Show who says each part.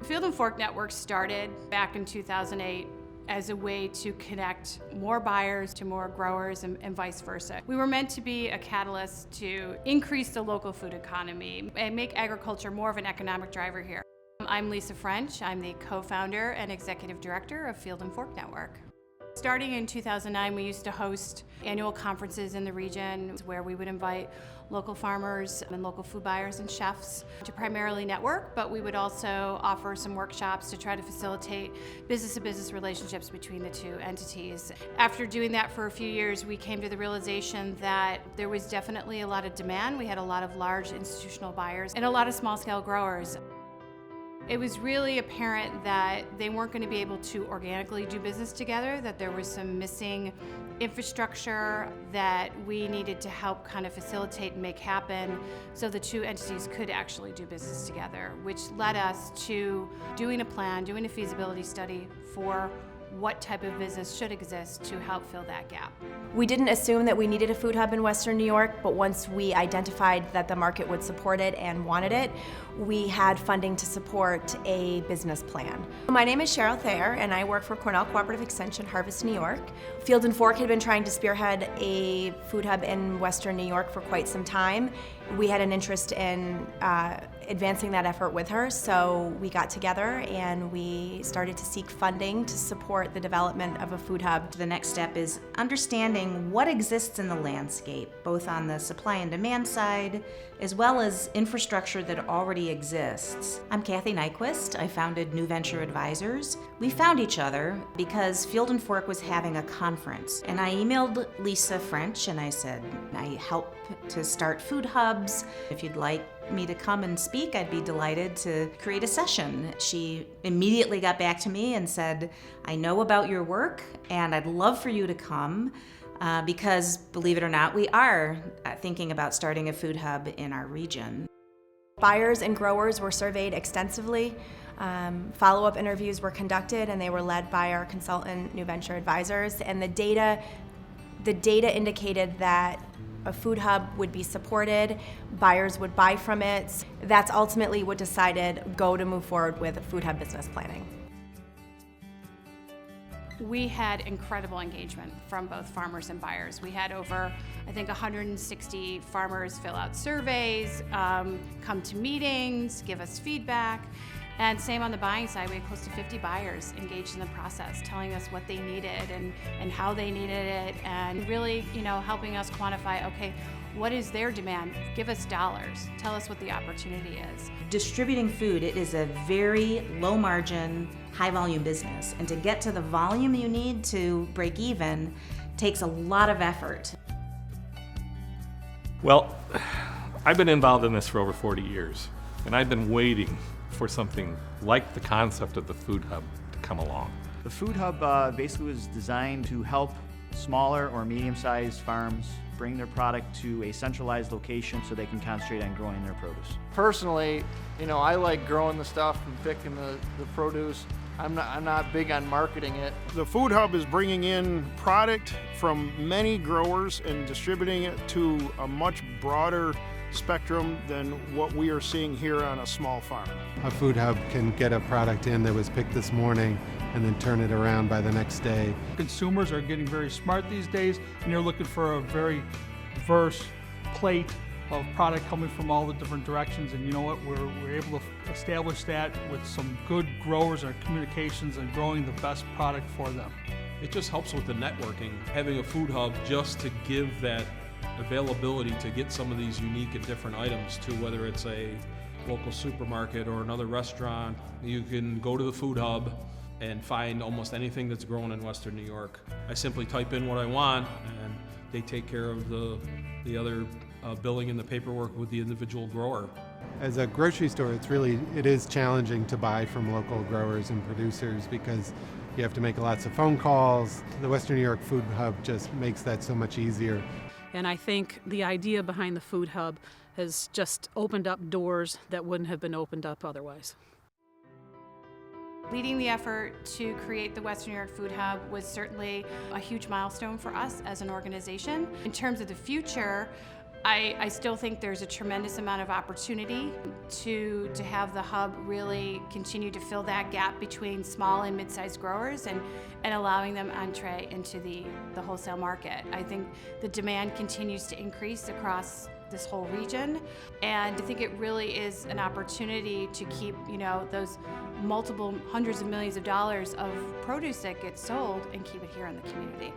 Speaker 1: Field and Fork Network started back in 2008 as a way to connect more buyers to more growers and vice versa. We were meant to be a catalyst to increase the local food economy and make agriculture more of an economic driver here. I'm Lisa French. I'm the co-founder and executive director of Field and Fork Network. Starting in 2009, we used to host annual conferences in the region where we would invite local farmers and local food buyers and chefs to primarily network, but we would also offer some workshops to try to facilitate business-to-business relationships between the two entities. After doing that for a few years, we came to the realization that there was definitely a lot of demand. We had a lot of large institutional buyers and a lot of small-scale growers. It was really apparent that they weren't going to be able to organically do business together, that there was some missing infrastructure that we needed to help kind of facilitate and make happen so the two entities could actually do business together, which led us to doing a plan, doing a feasibility study for what type of business should exist to help fill that gap.
Speaker 2: We didn't assume that we needed a food hub in Western New York, but once we identified that the market would support it and wanted it, we had funding to support a business plan. My name is Cheryl Thayer, and I work for Cornell Cooperative Extension, Harvest, New York. Field and Fork had been trying to spearhead a food hub in Western New York for quite some time. We had an interest in advancing that effort with her, so we got together and we started to seek funding to support the development of a food hub.
Speaker 3: The next step is understanding what exists in the landscape, both on the supply and demand side, as well as infrastructure that already exists. I'm Kathy Nyquist. I founded New Venture Advisors. We found each other because Field and Fork was having a conference, and I emailed Lisa French and I said, I help to start food hubs. If you'd like me to come and speak, I'd be delighted to create a session. She immediately got back to me and said, I know about your work and I'd love for you to come because, believe it or not, we are thinking about starting a food hub in our region.
Speaker 2: Buyers and growers were surveyed extensively. Follow-up interviews were conducted and they were led by our consultant, New Venture Advisors, and the data indicated that a food hub would be supported, buyers would buy from it. That's ultimately what decided to move forward with food hub business planning.
Speaker 1: We had incredible engagement from both farmers and buyers. We had over, I think, 160 farmers fill out surveys, come to meetings, give us feedback. And same on the buying side, we had close to 50 buyers engaged in the process, telling us what they needed and how they needed it, and really, helping us quantify, okay, what is their demand? Give us dollars. Tell us what the opportunity is.
Speaker 3: Distributing food, it is a very low margin, high volume business. And to get to the volume you need to break even takes a lot of effort.
Speaker 4: Well, I've been involved in this for over 40 years, and I've been waiting for something like the concept of the food hub to come along.
Speaker 5: The food hub basically was designed to help smaller or medium-sized farms bring their product to a centralized location so they can concentrate on growing their produce.
Speaker 6: Personally, I like growing the stuff and picking the produce. I'm not big on marketing it.
Speaker 7: The food hub is bringing in product from many growers and distributing it to a much broader spectrum than what we are seeing here on a small farm.
Speaker 8: A food hub can get a product in that was picked this morning and then turn it around by the next day.
Speaker 9: Consumers are getting very smart these days, and they're looking for a very diverse plate of product coming from all the different directions. And you know what, we're able to establish that with some good growers and communications and growing the best product for them.
Speaker 10: It just helps with the networking, having a food hub just to give that availability to get some of these unique and different items to whether it's a local supermarket or another restaurant. You can go to the food hub and find almost anything that's grown in Western New York. I simply type in what I want and they take care of the other billing and the paperwork with the individual grower.
Speaker 8: As a grocery store, it is challenging to buy from local growers and producers because you have to make lots of phone calls. The Western New York Food Hub just makes that so much easier.
Speaker 11: And I think the idea behind the food hub has just opened up doors that wouldn't have been opened up otherwise.
Speaker 1: Leading the effort to create the Western New York Food Hub was certainly a huge milestone for us as an organization. In terms of the future, I still think there's a tremendous amount of opportunity to have the hub really continue to fill that gap between small and mid-sized growers and allowing them entree into the wholesale market. I think the demand continues to increase across this whole region, and I think it really is an opportunity to keep, those multiple hundreds of millions of dollars of produce that gets sold and keep it here in the community.